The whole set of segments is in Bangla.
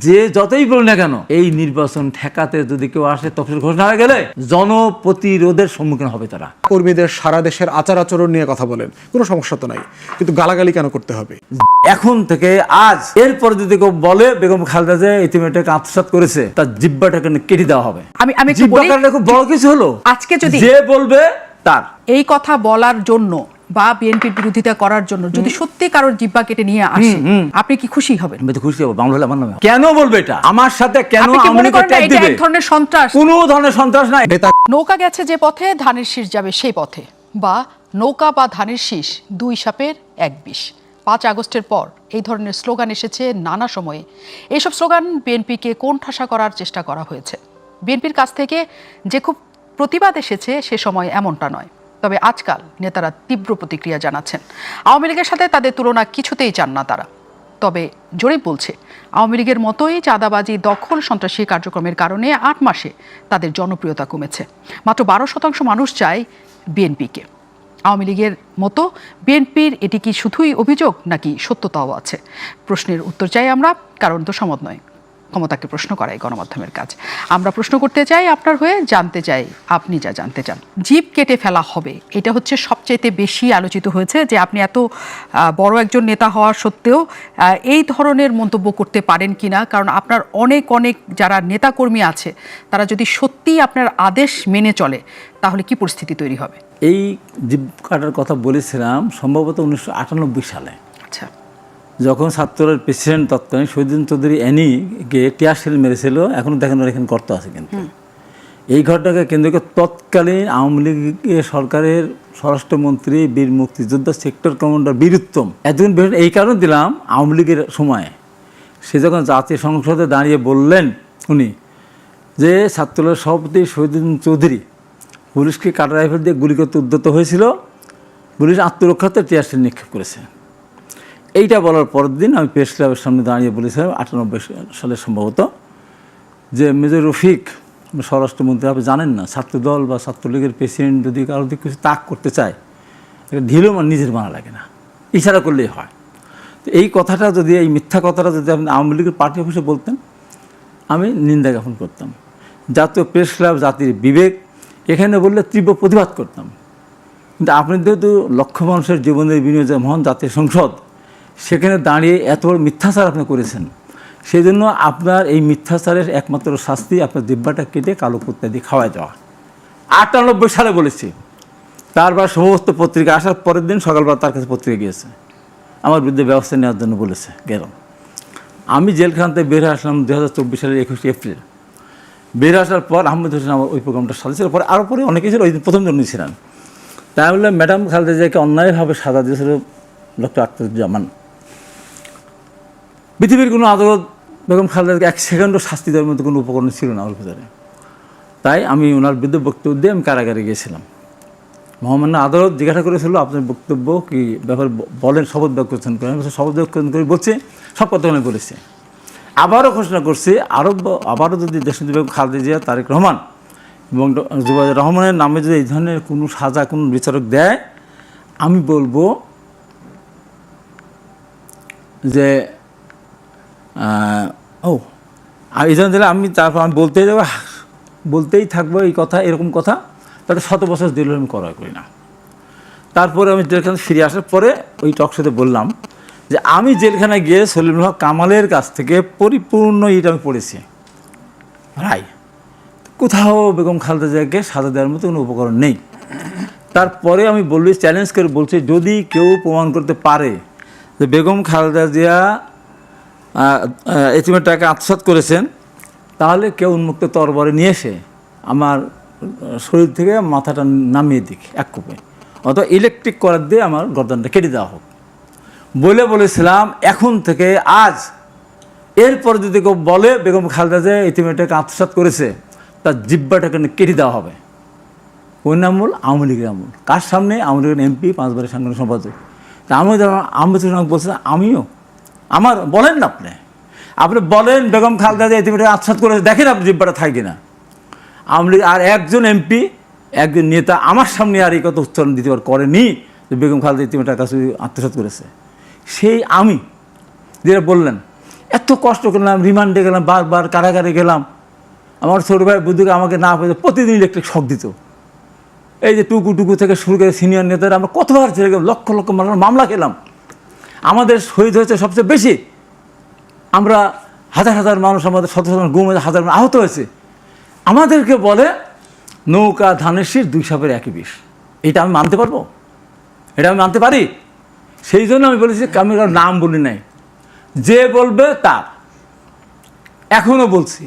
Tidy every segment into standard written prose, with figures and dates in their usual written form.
যে যতই বল না কেন এই নির্বাচন ঠেকাতে যদি কেউ আসে তফসিল ঘোষণা হয়ে গেলে জনপ্রতিরোধের সম্মুখীন হবে তারা। কর্মীদের সারা দেশের আচার আচরণ নিয়ে কথা বলেন, কোনো সমস্যা তো নাই, কিন্তু গালাগালি কেন করতে হবে? এখন থেকে আজ এরপর যদি কেউ বলে বেগম খালেদা যে ইতিমেটাকে আত্মসাৎ করেছে তার জিব্বাটাকে কেটে দেওয়া হবে। আমি একটু বলি, খুব বড় কিছু হলো আজকে যদি যে বলবে তার এই কথা বলার জন্য বা বিএনপির বিরোধিতা করার জন্য যদি সত্যি কারোর জিব্বা কেটে নিয়ে আসে, আপনি কি খুশি হবেন? আমি তো খুশি হবো। বাংলা হলে আমার নামে কেন বলবে এটা আমার সাথে, কেন আপনি কি মনে করেন ট্যাগ এটা দিবে? এক ধরনের সন্ত্রাস? কোনো ধরনের সন্ত্রাস নাই। নৌকা গেছে যে পথে ধানের শীষ যাবে সেই পথে, বা নৌকা বা ধানের শীষ দুই সাপের এক বিষ। 5 আগস্টের পর এই ধরনের স্লোগান এসেছে নানা সময়ে। এইসব স্লোগান বিএনপিকে কোণঠাসা করার চেষ্টা করা হয়েছে। বিএনপির কাছ থেকে যে খুব প্রতিবাদ এসেছে সে সময় এমনটা নয়। তবে আজকাল নেতারা তীব্র প্রতিক্রিয়া জানাচ্ছেন। আওয়ামী লীগের সাথে তাদের তুলনা কিছুতেই চান না তারা। তবে জরিপ বলছে আওয়ামী লীগের মতোই চাঁদাবাজি, দখল, সন্ত্রাসী কার্যক্রমের কারণে 8 মাসে তাদের জনপ্রিয়তা কমেছে। মাত্র 12% মানুষ চায় বিএনপিকে। আওয়ামী লীগের মতো বিএনপির এটি কি শুধুই অভিযোগ নাকি সত্যতাও আছে? প্রশ্নের উত্তর চাই আমরা, কারণ তো সম্মত নয় ক্ষমতাকে প্রশ্ন করাই গণমাধ্যমের কাজ। আমরা প্রশ্ন করতে চাই আপনার হয়ে, জানতে চাই আপনি যা জানতে চান। জিভ কেটে ফেলা হবে, এটা হচ্ছে সবচেয়ে বেশি আলোচিত হয়েছে, যে আপনি এত বড় একজন নেতা হওয়ার সত্ত্বেও এই ধরনের মন্তব্য করতে পারেন কিনা। কারণ আপনার অনেক যারা নেতাকর্মী আছে তারা যদি সত্যিই আপনার আদেশ মেনে চলে তাহলে কি পরিস্থিতি তৈরি হবে? এই জিভ কাটার কথা বলেছিলাম সম্ভবত 1998 সালে, আচ্ছা, যখন ছাত্রের প্রেসিডেন্ট তৎকালীন শহীদুদ্দিন চৌধুরী অ্যানিকে টিয়ার সেল মেরেছিল। এখনো দেখেন ওর এখানে গর্ত আছে। কিন্তু এই ঘটনাকে কেন্দ্র করে তৎকালীন আওয়ামী লীগের সরকারের স্বরাষ্ট্রমন্ত্রী বীর মুক্তিযোদ্ধা সেক্টর কমান্ডার বীর উত্তম এতদিন এই কারণে দিলাম, আওয়ামী লীগের সময় সে যখন জাতীয় সংসদে দাঁড়িয়ে বললেন উনি যে ছাত্রলীগের সভাপতি শহীদুদ্দিন চৌধুরী পুলিশকে কাটা রাইফেল দিয়ে গুলি করতে উদ্যত হয়েছিল, পুলিশ আত্মরক্ষার্থে টিয়ার সেল নিক্ষেপ করেছে। এইটা বলার পরের দিন আমি প্রেস ক্লাবের সামনে দাঁড়িয়ে বলেছিলাম 98 সালে সম্ভবত, যে মেজর রফিক স্বরাষ্ট্রমন্ত্রী, আপনি জানেন না ছাত্রদল বা ছাত্রলীগের প্রেসিডেন্ট যদি কারো দিকে কিছু তাক করতে চায় এটা ঢিলেও নিজের মানা লাগে না, ইশারা করলেই হয়। তো এই কথাটা যদি, এই মিথ্যা কথাটা যদি আপনি আওয়ামী লীগের পার্টি অফিসে বলতেন আমি নিন্দা জ্ঞাপন করতাম। জাতীয় প্রেস ক্লাব, জাতির বিবেক, এখানে বললে তীব্র প্রতিবাদ করতাম। কিন্তু আপনি যেহেতু লক্ষ মানুষের জীবনের বিনিয়োগ মহান জাতীয় সংসদ, সেখানে দাঁড়িয়ে এত বড় মিথ্যাচার আপনি করেছেন, সেই জন্য আপনার এই মিথ্যাচারের একমাত্র শাস্তি আপনার দিব্যাটা কেটে কালো কুত্তা দিয়ে খাওয়াই দেওয়া। 98 সালে বলেছি। তারপর সমস্ত পত্রিকা আসার পরের দিন সকালবেলা তার কাছে পত্রিকা গিয়েছে, আমার বিরুদ্ধে ব্যবস্থা নেওয়ার জন্য বলেছে। গেলাম, আমি জেলখান থেকে বের আসলাম 2024 সালের 21 এপ্রিল। বের আসার পর আহমেদ হোসেন আমার ওই প্রোগ্রামটার সাথে ছিল, পরে আরও পরে অনেকে ছিল, ওই দিন প্রথম জন ছিলেন। তাই বললাম ম্যাডাম খালেদা জিয়াকে অন্যায়ভাবে সাজা দিয়েছিল ডক্টর আখতারুজ্জামান। পৃথিবীর কোনো আদালত বেগম খালেদাকে 1 সেকেন্ডও শাস্তি দেওয়ার মতো কোনো উপকরণ ছিল না ওর ভিতরে। তাই আমি ওনার বিরুদ্ধে বক্তব্য দিয়ে আমি কারাগারে গিয়েছিলাম। মহামান্য আদালত জিজ্ঞাসা করেছিল আপনার বক্তব্য কি ব্যাপার বলেন, শপথ বাক্য করছেন করেন। শপথ বাক্য করে বলছে, সব কথা আমি বলেছি। আবারও ঘোষণা করছি আবারও যদি দেশনেত্রী বেগম খালেদা জিয়া, তারেক রহমান এবং জুবাইর রহমানের নামে যদি এই ধরনের কোনো সাজা কোনো বিচারক দেয়, আমি বলবো যে এই জন্য দিলে আমি তারপর আমি বলতেই থাকবো এই কথা, এরকম কথা, তাতে 100 বছর দিল আমি করা করি না। তারপরে আমি জেলখানা ফিরে আসার পরে ওই টকশোতে বললাম যে আমি জেলখানায় গিয়ে সলিমুল হক কামালের কাছ থেকে পরিপূর্ণ এটা আমি পড়েছি রায়, কোথাও বেগম খালেদা জিয়াকে সাজা দেওয়ার মতো কোনো উপকরণ নেই। তারপরে আমি বলছি, চ্যালেঞ্জ করে বলছি, যদি কেউ প্রমাণ করতে পারে যে বেগম খালেদা জিয়া এতিমের টাকা আত্মসাৎ করেছেন, তাহলে কেউ উন্মুক্ত তরবারি নিয়ে এসে আমার শরীর থেকে মাথাটা নামিয়ে দিক এক কোপে, অথবা ইলেকট্রিক করার দিয়ে আমার গর্দানটা কেটে দেওয়া হোক বলেছিলাম। এখন থেকে আজ এরপর যদি কেউ বলে বেগম খালেদা জিয়া এতিমের টাকা আত্মসাৎ করেছে, তার জিব্বাটাকে কেটে দেওয়া হবে। ওই আমল আওয়ামী লীগের আমল। কার সামনে? আওয়ামী লীগের এমপি, 5 বারের সাংগঠনিক সম্পাদক। তা আহমেদ হোসেন বলছে আমিও আমার বলেন না, আপনি বলেন বেগম খালেদা জিয়া এতিমের টাকা আত্মসাৎ করেছে, দেখেন আপনি জিব্বাটা থাকবে না। আওয়ামী লীগ আর একজন এমপি, একজন নেতা আমার সামনে আর এই কথা উচ্চারণ দিতে করেনি যে বেগম খালেদা এতিমের টাকা আত্মসাৎ করেছে। সেই আমি যেটা বললেন, এত কষ্ট করলাম, রিমান্ডে গেলাম, বারবার কারাগারে গেলাম। আমার ছোটো ভাই বুদ্ধুকে আমাকে না পেয়ে প্রতিদিন ইলেকট্রিক শক দিত। এই যে টুকু থেকে শুরু করে সিনিয়র নেতারা আমরা কতবার ছেড়ে গেলাম, লক্ষ লক্ষ মানুষের মামলা খেলাম। আমাদের শহীদ হয়েছে সবচেয়ে বেশি, আমরা হাজার হাজার মানুষ, আমাদের শত শত গুম হয়েছে, হাজার আহত হয়েছে। আমাদেরকে বলে নৌকা ধানের শীষ 2 সাপের একই বিষ। এটা আমি মানতে পারবো? এটা আমি মানতে পারি? সেই জন্য আমি বলেছি, আমি কারোর নাম বলি নাই, যে বলবে তার। এখনও বলছি,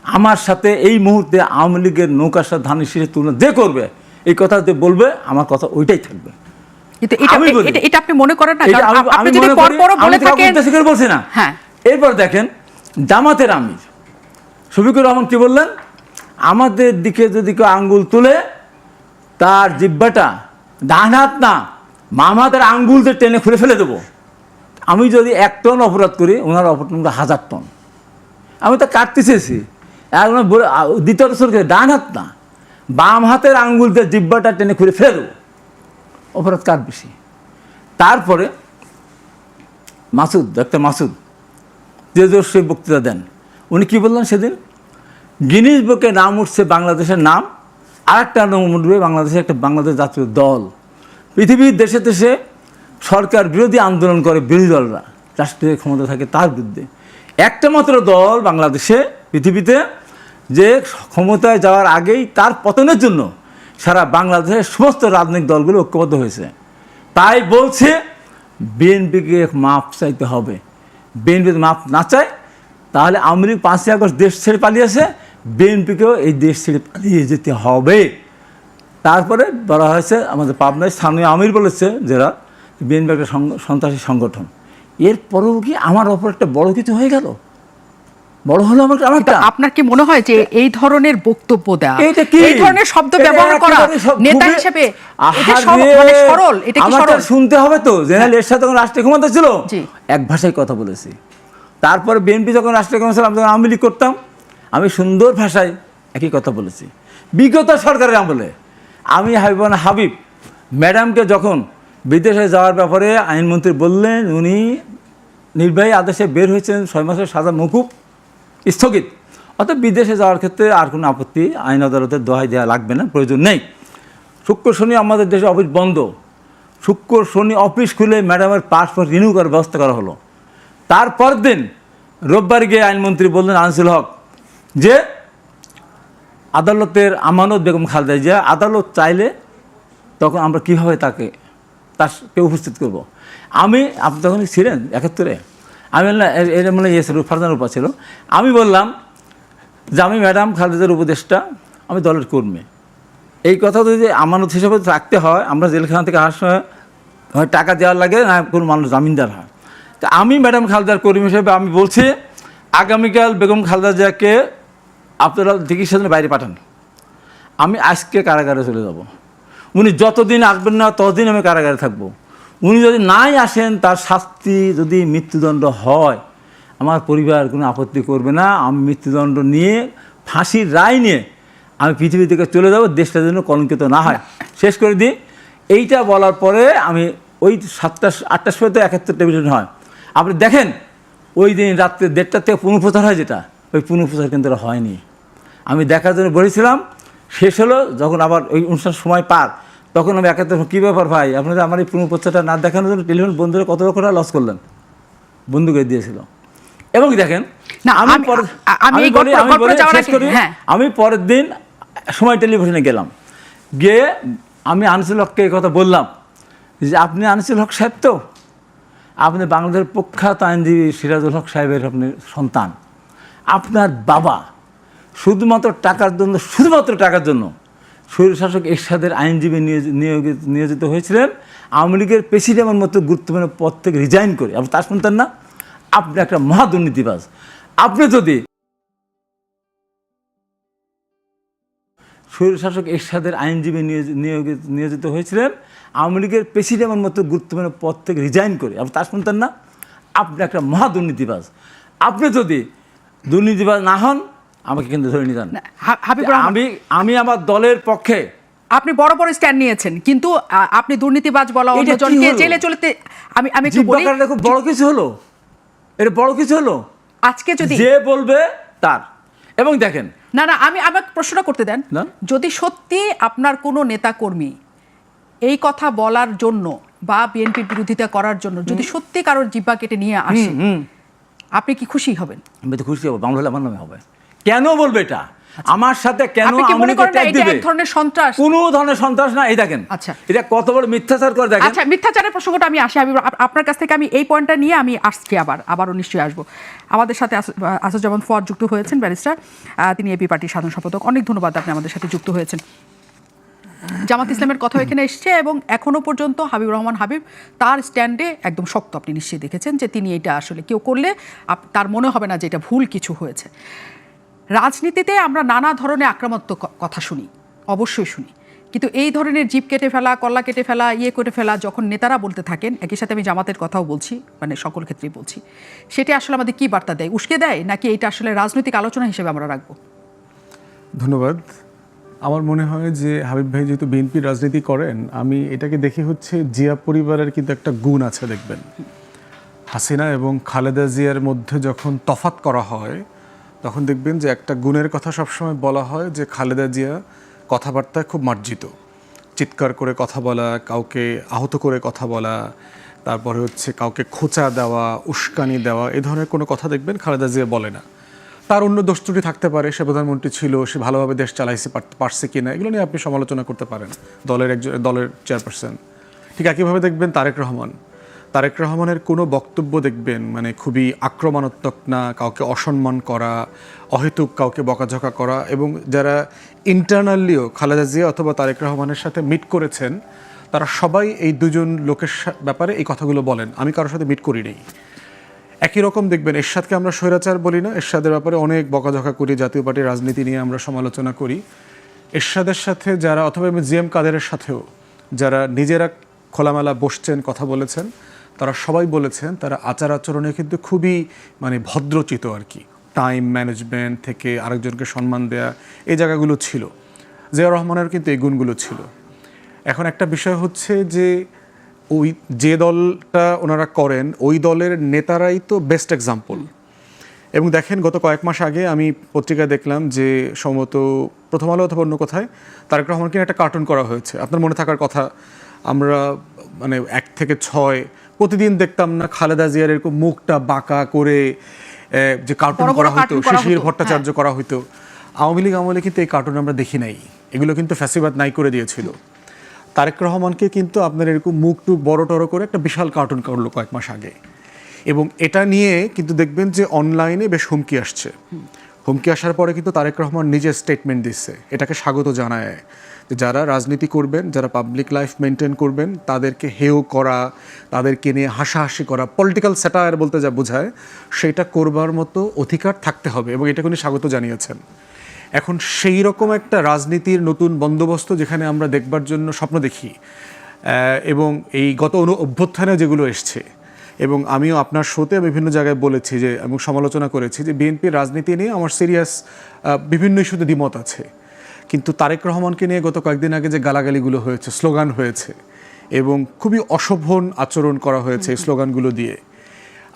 আমার সাথে এই মুহূর্তে আওয়ামী লীগের নৌকার সাথে ধানের শীষের তুলনা যে করবে, এই কথা যে বলবে, আমার কথা ওইটাই থাকবে। এটা আপনি মনে করেন না? আমি মনে করি, আমি কাউকে উদ্দেশ্য করে বলছি না। হ্যাঁ। এরপর দেখেন জামাতের আমির শফিকুর রহমান কি বললেন, আমাদের দিকে যদি কেউ আঙ্গুল তুলে তার জিব্বাটা ডান হাত না বাম হাতের আঙ্গুল দিয়ে টেনে খুলে ফেলে দেবো। আমি যদি 1 টন অপরাধ করি, ওনার অপরাধ 1000 টন। আমি তো কাটতে চেয়েছি। এখন দ্বিতীয় বছর ডান হাত না বাম হাতের আঙ্গুল দিয়ে জিব্বাটা টেনে খুলে ফেলে দেবো। অপরাধ কার বেশি? তারপরে মাসুদ, ডাক্তার মাসুদ যে দর্শক বক্তৃতা দেন, উনি কি বললেন সেদিন, গিনিস বুকে নাম উঠছে বাংলাদেশের নাম, আরেকটা নাম উঠবে বাংলাদেশের একটা বাংলাদেশ জাতীয় দল। পৃথিবীর দেশে দেশে সরকার বিরোধী আন্দোলন করে বিরোধী দলরা, রাষ্ট্রীয় ক্ষমতা থাকে তার বিরুদ্ধে। একটা মাত্র দল বাংলাদেশে পৃথিবীতে যে ক্ষমতায় যাওয়ার আগেই তার পতনের জন্য সারা বাংলাদেশের সমস্ত রাজনৈতিক দলগুলো ঐক্যবদ্ধ হয়েছে। তাই বলছে বিএনপিকে মাপ চাইতে হবে। বিএনপি মাপ না চায় তাহলে আওয়ামী লীগ 5ই আগস্ট দেশ ছেড়ে পালিয়েছে, বিএনপিকেও এই দেশ ছেড়ে পালিয়ে যেতে হবে। তারপরে বলা হয়েছে, আমাদের পাবনায় স্থানীয় আমির বলেছে যারা, বিএনপি একটা সন্ত্রাসী সংগঠন। এরপরেও কি আমার ওপর একটা বড় কিছু হয়ে গেল? বড় হলো আমারটা। আপনার কি মনে হয় যে এই ধরনের বক্তব্য দেওয়া, এই ধরনের শব্দ ব্যবহার করা নেতা হিসেবে এটা মানে সরল? এটা কি সরল? শুনতে হবে তো। জেনারেল এরশাদ যখন রাষ্ট্রীয় ক্ষমতা ছিল এক ভাষায় কথা বলেছি। তারপরে বিএনপি যখন রাষ্ট্রীয় ক্ষমতা ছিল, আমি যখন আওয়ামী লীগ করতাম, আমি সুন্দর ভাষায় একই কথা বলেছি। বিগত সরকারের আমলে আমি হাবিব ম্যাডামকে যখন বিদেশে যাওয়ার ব্যাপারে আইনমন্ত্রী বললেন, উনি নির্বাহী আদেশে বের হয়েছেন 6 মাসের সাজা মকুব স্থগিত, অর্থাৎ বিদেশে যাওয়ার ক্ষেত্রে আর কোনো আপত্তি আইন আদালতের দোহাই দেওয়া লাগবে না, প্রয়োজন নেই। শুক্র শনি আমাদের দেশে অফিস বন্ধ, শুক্র শনি অফিস খুলে ম্যাডামের পাসপোর্ট রিনিউ করার ব্যবস্থা করা হলো। তারপর দিন রোববার গিয়ে আইনমন্ত্রী বললেন আনিসুল হক যে আদালতের আমানত বেগম খালেদা জিয়া, আদালত চাইলে তখন আমরা কীভাবে তাকে উপস্থিত করব। আপনি তখন ছিলেন 71-এ, আমি বললাম এর মানে ছিল ফারজানার উপর ছিল। আমি বললাম যে আমি ম্যাডাম খালেদার উপদেষ্টা, আমি দলের কর্মী, এই কথা যদি আমানত হিসাবে রাখতে হয়, আমরা জেলখানা থেকে আসার সময় হয় টাকা দেওয়ার লাগে, না কোনো মানুষ জামিনদার হয়। তা আমি ম্যাডাম খালেদার কর্মী হিসেবে আমি বলছি, আগামীকাল বেগম খালেদা জিয়াকে আপনারা চিকিৎসার বাইরে পাঠান, আমি আজকে কারাগারে চলে যাব। উনি যতদিন আসবেন না ততদিন আমি কারাগারে থাকবো। উনি যদি নাই আসেন, তার শাস্তি যদি মৃত্যুদণ্ড হয়, আমার পরিবার কোনো আপত্তি করবে না। আমি মৃত্যুদণ্ড নিয়ে, ফাঁসির রায় নিয়ে আমি পৃথিবী থেকে চলে যাব, দেশটা যেন কলঙ্কিত না হয়। শেষ করে দিই, এইটা বলার পরে আমি ওই 7টা-8টার সময় তো 71 টেলিভিশন হয়, আপনি দেখেন ওই দিন রাত্রে 1:30 থেকে পুনঃপ্রচার হয়, যেটা ওই পুনঃপ্রচার কিন্তু হয়নি। আমি দেখার জন্য বলেছিলাম, শেষ হলো যখন আবার ওই অনুষ্ঠান সময় পার, তখন আমি 71 কী ব্যাপার ভাই, আপনারা আমার এই পুনঃপ্রচারটা না দেখানোর জন্য টেলিভিশন বন্ধুরা কত টাকা লস করলেন, বন্ধ করে দিয়েছিল। এবং দেখেন আমি পরের দিন সময় টেলিভিশনে গেলাম, গিয়ে আমি আনিসুল হককে এই কথা বললাম যে আপনি আনিসুল হক সাহেব তো, আপনি বাংলাদেশের প্রখ্যাত আইনজীবী সিরাজুল হক সাহেবের আপনি সন্তান, আপনার বাবা শুধুমাত্র টাকার জন্য স্বৈরশাসক এরশাদের আইনজীবী নিয়োজিত হয়েছিলেন, আওয়ামী লীগের প্রেসিডেন্টের মতো গুরুত্বপূর্ণ পদ থেকে রিজাইন করে। আপনি তার শুনতেন না? আপনি একটা মহা দুর্নীতিবাজ। আপনি যদি স্বৈরশাসক এরশাদের আইনজীবী নিয়োজিত হয়েছিলেন, আওয়ামী লীগের প্রেসিডেন্টের মতো গুরুত্বপূর্ণ পদ থেকে রিজাইন করে। আপনি তা শুনতেন না? আপনি একটা মহা দুর্নীতিবাজ। আপনি যদি দুর্নীতিবাজ না হন, আমাকে কিন্তু ধরে নিতেন। আমি আমার দলের পক্ষে। আপনি বড় বড় স্ট্যান্ড নিয়েছেন, কিন্তু আপনি দুর্নীতিবাজ বলা, অন্যজনকে জেলে চলতে, আমি একটু বলি, খুব বড় কিছু হলো, এটা বড় কিছু হলো। আজকে যদি যে বলবে তার। এবং দেখেন, না আমি আমাকে প্রশ্নটা করতে দেন, না? যদি সত্যি আপনার কোনো নেতাকর্মী এই কথা বলার জন্য বা বিএনপির বিরোধিতা করার জন্য যদি সত্যি কারোর জিব্বা কেটে নিয়ে আসে, আপনি কি খুশি হবেন? আমি তো খুশি হবো, বাংলা হলে আমার নামে হবে। কেন বলবে এটা? আমার সাথে কেন আপনি কি মনে আমাকে করেন না ট্যাগ এটা দিবে? এক ধরনের সন্ত্রাস? কোনো ধরনের সন্ত্রাস না। এই দেখেন, আচ্ছা। এটা কত বড় মিথ্যাচার করে দেখেন। আচ্ছা, মিথ্যাচারের প্রসঙ্গটা আমি আসি, আমি আপনার কাছ থেকে আমি এই পয়েন্টটা নিয়ে আমি আসছি, আবারও নিশ্চয়ই আসবো। আমাদের সাথে আসাদুজ্জামান ফুয়াদ যুক্ত হয়েছেন, ব্যারিস্টার, তিনি এবি পার্টির সাধারণ সম্পাদক। অনেক ধন্যবাদ, আপনি আমাদের সাথে যুক্ত হয়েছেন। জামাত ইসলামের কথা এখানে এসছে এবং এখনো পর্যন্ত হাবিবুর রহমান হাবিব তার স্ট্যান্ডে একদম শক্ত। আপনি নিশ্চয়ই দেখেছেন যে তিনি এটা আসলে কেউ করলে তার মনে হবে না যে এটা ভুল কিছু হয়েছে। রাজনীতিতে আমরা নানা ধরনের আক্রমণাত্মক কথা শুনি, অবশ্যই শুনি, কিন্তু এই ধরনের জিপ কেটে ফেলা, কল্লা কেটে ফেলা, করে ফেলা যখন নেতারা বলতে থাকেন, একই সাথে আমি জামাতের কথাও বলছি, মানে সকল ক্ষেত্রেই বলছি, সেটা আসলে আমাদের কি বার্তা দেয়? উস্কে দেয়, নাকি এটা আসলে রাজনৈতিক আলোচনা হিসেবে আমরা রাখবো? ধন্যবাদ। আমার মনে হয় যে হাবিব ভাই যেহেতু বিএনপির রাজনীতি করেন, আমি এটাকে দেখি হচ্ছে জিয়া পরিবারের কিন্তু একটা গুণ আছে। দেখবেন হাসিনা এবং খালেদা জিয়ার মধ্যে যখন তফাৎ করা হয়, তখন দেখবেন যে একটা গুণের কথা সবসময় বলা হয় যে খালেদা জিয়া কথাবার্তায় খুব মার্জিত, চিৎকার করে কথা বলা, কাউকে আহত করে কথা বলা, তারপরে হচ্ছে কাউকে খোঁচা দেওয়া, উস্কানি দেওয়া, এই ধরনের কোনো কথা দেখবেন খালেদা জিয়া বলে না। তার অন্য দোষ ত্রুটি থাকতে পারে, সে প্রধানমন্ত্রী ছিল, সে ভালোভাবে দেশ চালাইছে পারছে কিনা, এগুলো নিয়ে আপনি সমালোচনা করতে পারেন, দলের চেয়ারপারসন। ঠিক একইভাবে দেখবেন তারেক রহমানের কোনো বক্তব্য দেখবেন মানে খুবই আক্রমণাত্মক না, কাউকে অসম্মান করা, অহেতুক কাউকে বকাঝকা করা। এবং যারা ইন্টারনালিও খালেদা জিয়া অথবা তারেক রহমানের সাথে মিট করেছেন, তারা সবাই এই দুজন লোকের ব্যাপারে এই কথাগুলো বলেন। আমি কারোর সাথে মিট করি নেই। একই রকম দেখবেন এরশাদকে আমরা স্বৈরাচার বলি না, এরশাদের ব্যাপারে অনেক বকাঝকা করি, জাতীয় পার্টির রাজনীতি নিয়ে আমরা সমালোচনা করি। এরশাদের সাথে যারা, অথবা জিএম কাদেরের সাথেও যারা নিজেরা খোলামেলা বসছেন, কথা বলেছেন, তারা সবাই বলেছেন তারা আচার আচরণে কিন্তু খুবই মানে ভদ্রচিত আর কি। টাইম ম্যানেজমেন্ট থেকে আরেকজনকে সম্মান দেয়া, এই জায়গাগুলো ছিল। জিয়াউর রহমানের কিন্তু এই গুণগুলো ছিল। এখন একটা বিষয় হচ্ছে যে ওই যে দলটা ওনারা করেন, ওই দলের নেতারাই তো বেস্ট এক্সাম্পল। এবং দেখেন গত কয়েক মাস আগে আমি পত্রিকায় দেখলাম যে সম্ভবত প্রথম আলো অথবা অন্য কোথায় তারেক রহমানকে একটা কার্টুন করা হয়েছে। আপনার মনে থাকার কথা, আমরা মানে 1 থেকে 6 প্রতিদিন দেখতাম না খালেদা জিয়ার এরকম মুখটা বাঁকা করে যে কার্টুন করা হতো, শিশির ভট্টাচার্য করা হতো। আওয়ামী লীগ আমলে কিন্তু এই কার্টুন আমরা দেখি নাই, এগুলো কিন্তু ফ্যাসিবাদ নাই করে দিয়েছিল। তারেক রহমানকে কিন্তু আপনার এরকম মুখ টুক বড় টড়ো করে একটা বিশাল কার্টুন করলো কয়েক মাস আগে। এবং এটা নিয়ে কিন্তু দেখবেন যে অনলাইনে বেশ হুমকি আসছে। হুমকি আসার পরে কিন্তু তারেক রহমান নিজে স্টেটমেন্ট দিচ্ছে, এটাকে স্বাগত জানায় যে যারা রাজনীতি করবেন, যারা পাবলিক লাইফ মেনটেন করবেন, তাদেরকে হেয় করা, তাদেরকে নিয়ে হাসাহাসি করা, পলিটিক্যাল স্যাটায়ার বলতে যা বোঝায়, সেটা করবার মতো অধিকার থাকতে হবে, এবং এটাকে উনি স্বাগত জানিয়েছেন। এখন সেই রকম একটা রাজনীতির নতুন বন্দোবস্ত যেখানে আমরা দেখবার জন্য স্বপ্ন দেখি, এবং এই গত অভ্যুত্থানে যেগুলো এসছে, এবং আমিও আপনার শোতে বিভিন্ন জায়গায় বলেছি যে, এবং সমালোচনা করেছি যে বিএনপির রাজনীতি নিয়ে আমার সিরিয়াস বিভিন্ন ইস্যুতে দ্বিমত আছে, কিন্তু তারেক রহমানকে নিয়ে গত কয়েকদিন আগে যে গালাগালিগুলো হয়েছে, স্লোগান হয়েছে, এবং খুবই অশোভন আচরণ করা হয়েছে এই স্লোগানগুলো দিয়ে।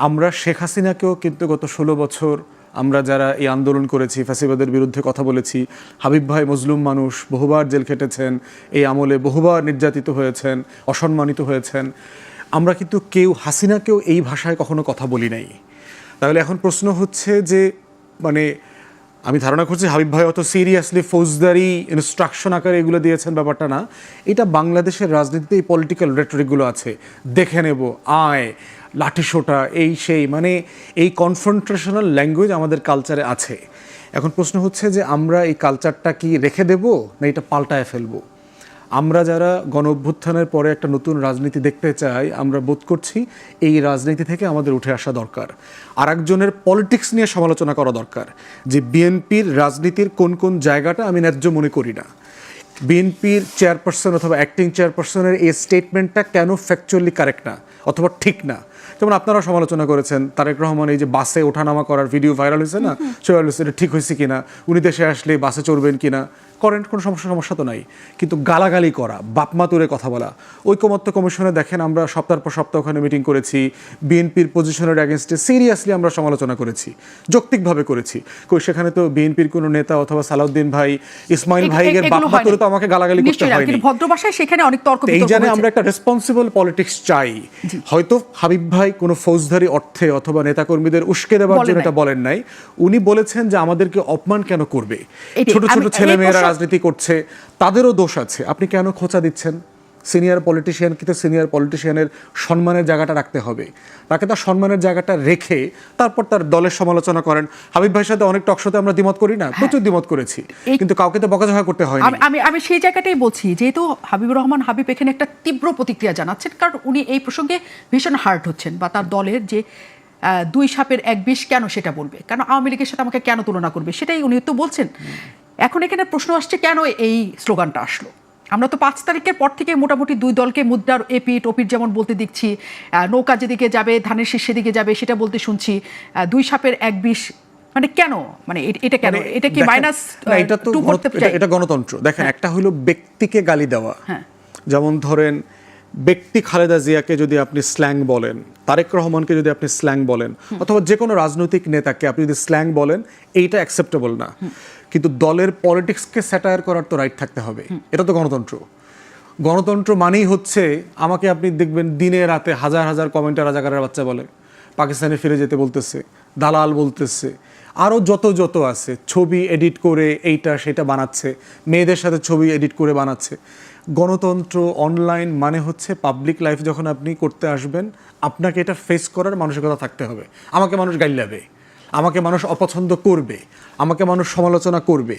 আমরা শেখ হাসিনাকেও কিন্তু গত 16 বছর আমরা যারা এই আন্দোলন করেছি, ফ্যাসিবাদের বিরুদ্ধে কথা বলেছি, হাবিব ভাই মজলুম মানুষ, বহুবার জেল খেটেছেন, এই আমলে বহুবার নির্যাতিত হয়েছেন, অসম্মানিত হয়েছেন, আমরা কিন্তু কেউ হাসিনাকেও এই ভাষায় কখনো কথা বলি নাই। তাহলে এখন প্রশ্ন হচ্ছে যে মানে আমি ধারণা করছি হাবিব ভাই অত সিরিয়াসলি ফৌজদারি ইনস্ট্রাকশন আকারে এগুলো দিয়েছেন, ব্যাপারটা না। এটা বাংলাদেশের রাজনীতিতে এই পলিটিক্যাল রেটরিকগুলো আছে, দেখে নেব, আয়, লাঠিসোঁটা, এই সেই, মানে এই কনফ্রন্টেশনাল ল্যাঙ্গুয়েজ আমাদের কালচারে আছে। এখন প্রশ্ন হচ্ছে যে আমরা এই কালচারটা কি রেখে দেব না এটা পাল্টায় ফেলবো? আমরা যারা গণ অভ্যুত্থানের পরে একটা নতুন রাজনীতি দেখতে চাই, আমরা বোধ করছি এই রাজনীতি থেকে আমাদের উঠে আসা দরকার, আর একজনের পলিটিক্স নিয়ে সমালোচনা করা দরকার যে বিএনপির রাজনীতির কোন কোন জায়গাটা আমি ন্যায্য মনে করি না, বিএনপির চেয়ারপারসন অথবা অ্যাক্টিং চেয়ারপারসনের এই স্টেটমেন্টটা কেন ফ্যাকচুয়ালি কারেক্ট না অথবা ঠিক না, যেমন আপনারা সমালোচনা করেছেন তারেক রহমান এই যে বাসে ওঠানামা করার ভিডিও ভাইরাল হয়েছে না, এটা ঠিক হয়েছে কিনা, উনি দেশে আসলে বাসে চড়বেন কিনা, করেন, কোনো সমস্যা তো নাই। কিন্তু গালাগালি করা, বাপমা তুলে কথা বলা, ঐকমত্য কমিশনে দেখেন আমরা সপ্তাহের পর সপ্তাহ ওখানে মিটিং করেছি, বিএনপির পজিশনের অ্যাগেনস্টে সিরিয়াসলি আমরা সমালোচনা করেছি, যৌক্তিকভাবে করেছি। কই সেখানে তো বিএনপির কোনো নেতা অথবা সালাউদ্দিন ভাই, ইসমাইল ভাইয়ের বাপমা তুলে তো আমাকে গালাগালি করতে হয়নি। কিন্তু ভদ্র ভাষায় সেখানে অনেক তর্ক এই জানে আমরা একটা রেসপন্সিবল পলিটিক্স চাই। হয়তো হাবিব ভাই কোনো ফৌজদারি অর্থে অথবা নেতাকর্মীদের উস্কে দেওয়ার জন্য এটা বলেন নাই, উনি বলেছেন যে আমাদেরকে অপমান কেন করবে, ছোট ছোট ছেলেমেয়েরা রাজনীতি করছে, তাদেরও দোষ আছে, আপনি কেন খোঁচা দিচ্ছেন? সিনিয়র পলিটিশিয়ানকে তো সিনিয়র পলিটিশিয়ানের সম্মানের জায়গাটা রাখতে হবে, তাকে তার সম্মানের জায়গাটা রেখে তারপর তার দলের সমালোচনা করেন। হাবিব ভাইয়ের সাথে অনেক টকশোতে আমরা দ্বিমত করি না, প্রচুর দ্বিমত করেছি, কিন্তু কাউকে তো বকাঝকা করতে হয় না। আমি সেই জায়গাটাই বলছি, যেহেতু হাবিবুর রহমান হাবিব এখানে একটা তীব্র প্রতিক্রিয়া জানাচ্ছেন, কারণ উনি এই প্রসঙ্গে ভীষণ হার্ট হচ্ছেন, বা তার দলের যে দুই সাপের এক বিষ কেন সেটা বলবে, কেন আওয়ামী লীগের সাথে আমাকে কেন তুলনা করবে, সেটাই উনি তো বলছেন। এখন এখানে প্রশ্ন আসছে কেন এই স্লোগানটা আসলো। আমরা তো 5 তারিখের পর থেকে মোটামুটি দুই দলকে মুদ্রার এপিট ওপিট যেমন বলতে দেখছি, নৌকা যেদিকে যাবে ধানের শীষ সেদিকে যাবে সেটা বলতে শুনছি, দুই সাপের এক বিষ, মানে কেন, মানে এটা কেন, এটা কি মাইনাস এটা তো এটা গণতন্ত্র। দেখেন, একটা হলো ব্যক্তিকে গালি দেওয়া, যেমন ধরেন ব্যক্তি খালেদা জিয়াকে যদি আপনি স্ল্যাং বলেন, তারেক রহমানকে যদি আপনি স্ল্যাং বলেন, অথবা যে কোনো রাজনৈতিক নেতাকে আপনি যদি স্ল্যাং বলেন, এইটা অ্যাকসেপ্টেবল না। কিন্তু দলের পলিটিক্সকে স্যাটায়ার করার তো রাইট থাকতে হবে, এটা তো গণতন্ত্র। গণতন্ত্র মানেই হচ্ছে, আমাকে আপনি দেখবেন দিনে রাতে হাজার হাজার কমেন্টে রাজাকারের বাচ্চা বলে, পাকিস্তানে ফিরে যেতে বলতেছে, দালাল বলতেছে, আরও যত আছে, ছবি এডিট করে এইটা সেটা বানাচ্ছে, মেয়েদের সাথে ছবি এডিট করে বানাচ্ছে। গণতন্ত্র অনলাইন মানে হচ্ছে পাবলিক লাইফ যখন আপনি করতে আসবেন, আপনাকে এটা ফেস করার মানসিকতা থাকতে হবে। আমাকে মানুষ গাইলাবে, আমাকে মানুষ অপছন্দ করবে, আমাকে মানুষ সমালোচনা করবে।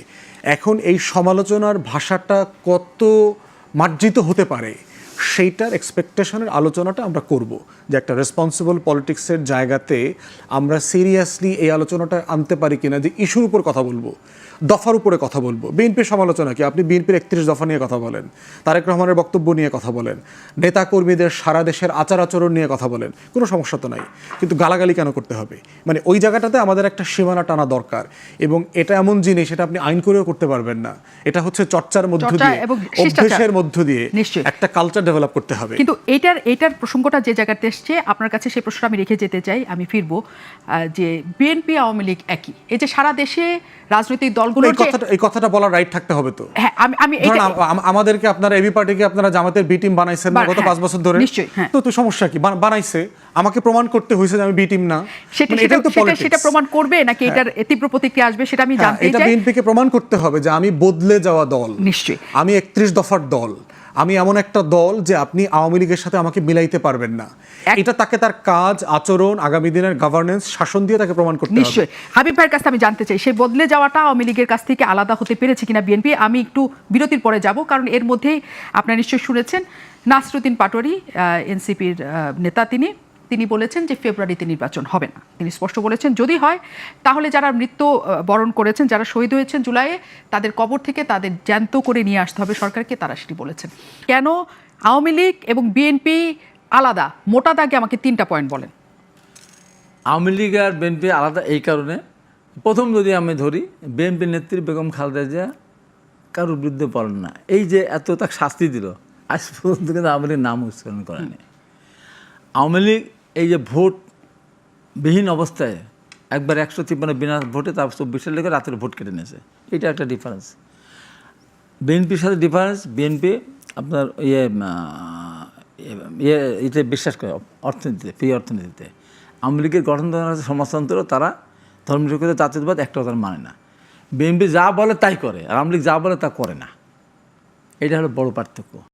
এখন এই সমালোচনার ভাষাটা কত মার্জিত হতে পারে সেইটার এক্সপেকটেশনের আলোচনাটা আমরা করব, যে একটা রেসপন্সিবল পলিটিক্সের জায়গাতে আমরা সিরিয়াসলি এই আলোচনাটা আনতে পারি কিনা, যে ইস্যুর উপর কথা বলবো, দফার উপরে কথা বলবো। বিএনপির সমালোচনা কি, আপনি বিএনপির 31 দফা নিয়ে কথা বলেন, তারেক রহমানের বক্তব্য নিয়ে কথা বলেন, নেতা কর্মীদের সারা দেশের আচার আচরণ নিয়ে কথা বলেন, কোনো সমস্যা তো নাই, কিন্তু গালাগালি কেন করতে হবে? মানে ওই জায়গাটাতে আমাদের একটা সীমানা টানা দরকার, এবং এটা এমন জিনিস, এটা আপনি আইন করেও করতে পারবেন না, এটা হচ্ছে চর্চার মধ্য দিয়ে, অভ্যাসের মধ্য দিয়ে একটা কালচার ডেভেলপ করতে হবে। কিন্তু এটার প্রসঙ্গটা যে জায়গাতে এসছে, আপনার কাছে সেই প্রশ্নটা আমি রেখে যেতে চাই, আমি ফিরবো যে বিএনপি আওয়ামী লীগ একই, এই যে সারা দেশে রাজনৈতিক দলগুলো, এই কথাটা বলার রাইট থাকতে হবে তো। হ্যাঁ, আমি আমাদেরকে আপনারা এবি পার্টিকে আপনারা জামাতের বি টিম বানাইছেন না গত 5 বছর ধরে, নিশ্চয়ই, হ্যাঁ। তো সমস্যা কি? বানাইছে, আমাকে প্রমাণ করতে হয়েছে যে আমি বি টিম না, সেটা প্রমাণ করবে নাকি এটার তীব্র প্রতিক্রিয়া আসবে সেটা আমি জানতে চাই। এটা বিএনপিকে প্রমাণ করতে হবে যে আমি বদলে যাওয়া দল, নিশ্চয়ই আমি 31 দফার দল, আমি এমন একটা দল যে আপনি আওয়ামী লীগের সাথে আমাকে মিলাইতে পারবেন না। এটা তাকে তার কাজ, আচরণ, আগামী দিনের গভর্নেন্স, শাসন দিয়ে তাকে প্রমাণ করতে হবে। নিশ্চয়ই। হাবিব ভাইয়ের কাছে আমি জানতে চাই, সেই বদলে যাওয়াটা আওয়ামী লীগের কাছ থেকে আলাদা হতে পেরেছে কিনা বিএনপি। আমি একটু বিরতির পরে যাব, কারণ এর মধ্যেই আপনারা নিশ্চয়ই শুনেছেন নাসরুদ্দিন পাটোয়ারি, এনসিপির নেতা, তিনি বলেছেন যে ফেব্রুয়ারিতে নির্বাচন হবে না। তিনি স্পষ্ট বলেছেন যদি হয় তাহলে যারা মৃত্যু বরণ করেছেন, যারা শহীদ হয়েছেন জুলাইয়ে, তাদের কবর থেকে তাদের জ্যান্ত করে নিয়ে আসতে হবে সরকারকে, তারা সেটি বলেছেন। কেন আওয়ামী লীগ এবং বিএনপি আলাদা, মোটা দাগে আমাকে 3টা পয়েন্ট বলেন। আওয়ামী লীগ আর বিএনপি আলাদা এই কারণে, প্রথম যদি আমি ধরি, বিএনপির নেত্রী বেগম খালেদা জিয়া কারোর বিরুদ্ধে বলেন না, এই যে এত তাকে শাস্তি দিল, আজ পর্যন্ত কিন্তু আওয়ামী লীগ নাম উচ্চারণ করেনি। আওয়ামী লীগ এই যে ভোটবিহীন অবস্থায় একবার 153 বিনা ভোটে, তারপর 24 লেগে রাতের ভোট কেটে নিয়েছে, এটা একটা ডিফারেন্স। বিএনপির সাথে ডিফারেন্স, বিএনপি আপনার এতে বিশ্বাস করে অর্থনীতিতে, ফ্রি অর্থনীতিতে। আওয়ামী লীগের গঠনতন্ত্র আছে সমাজতন্ত্র, তারা ধর্মনিরপেক্ষ জাতীয়তাবাদ একটাও তারা মানে না। বিএনপি যা বলে তাই করে, আর আওয়ামী লীগ যা বলে তা করে না, এটা হলো বড় পার্থক্য।